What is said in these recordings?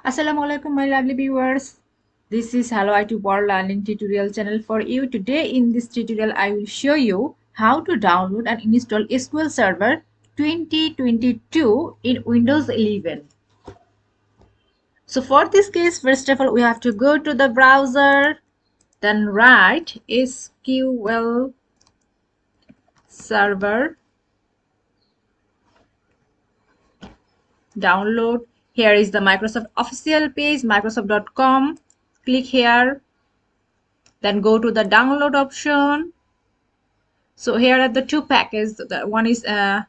Assalamualaikum my lovely viewers. This is Hello IT World Learning tutorial channel for you. Today in this tutorial I will show you how to download and install SQL Server 2022 in Windows 11. So for this case, first of all we have to go to the browser, then write SQL Server download. Here is the Microsoft official page, microsoft.com. Click here, then go to the download option. So here are the two packages. The one is a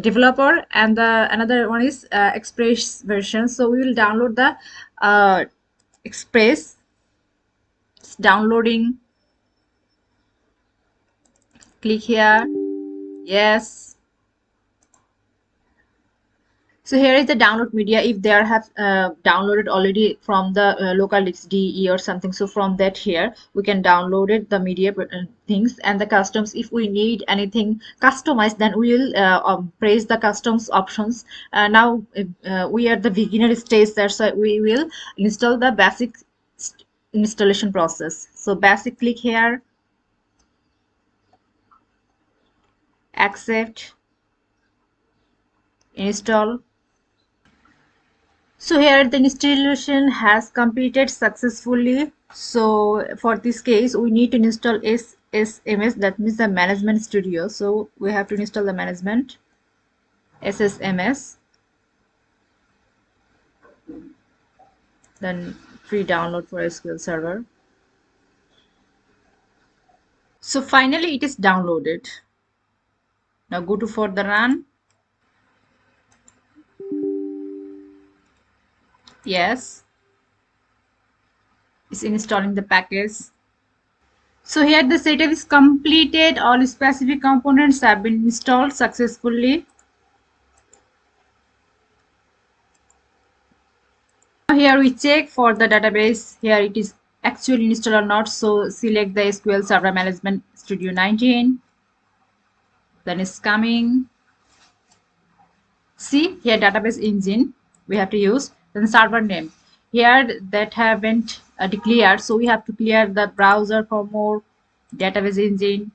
developer and the another one is express version. So we will download the express. It's downloading. Click here. Yes. So here is the download media. If they have downloaded already from the local DE or something, so from that here we can download it, the media things and the customs. If we need anything customized, then we will press the customs options. Now we are the beginner stage there, so we will install the basic installation process. So basic, click here, accept, install. So here the installation has completed successfully. So for this case we need to install SSMS, that means the management studio. So we have to install the management SSMS, then free download for SQL Server. So finally it is downloaded. Now go to for the run. Yes, it's installing the package. So here the setup is completed. All specific components have been installed successfully. Here we check for the database. Here it is actually installed or not. So select the SQL Server Management Studio 19. Then it's coming. See here database engine we have to use. Then server name. Here that haven't declared, so we have to clear the browser for more, database engine,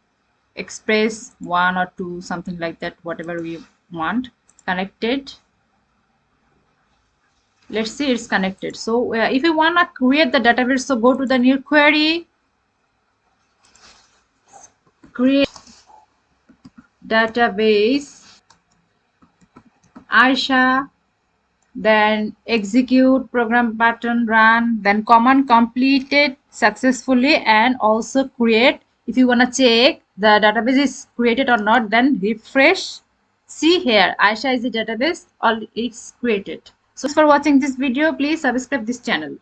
express 1 or 2, something like that, whatever we want. Connected. Let's see, it's connected. So if you want to create the database, so go to the new query, create database Ayesha, then execute program button, run, then command completed successfully, and also create. If you want to check the database is created or not, then refresh. See here Ayesha is the database, all it's created. So for watching this video, please subscribe this channel.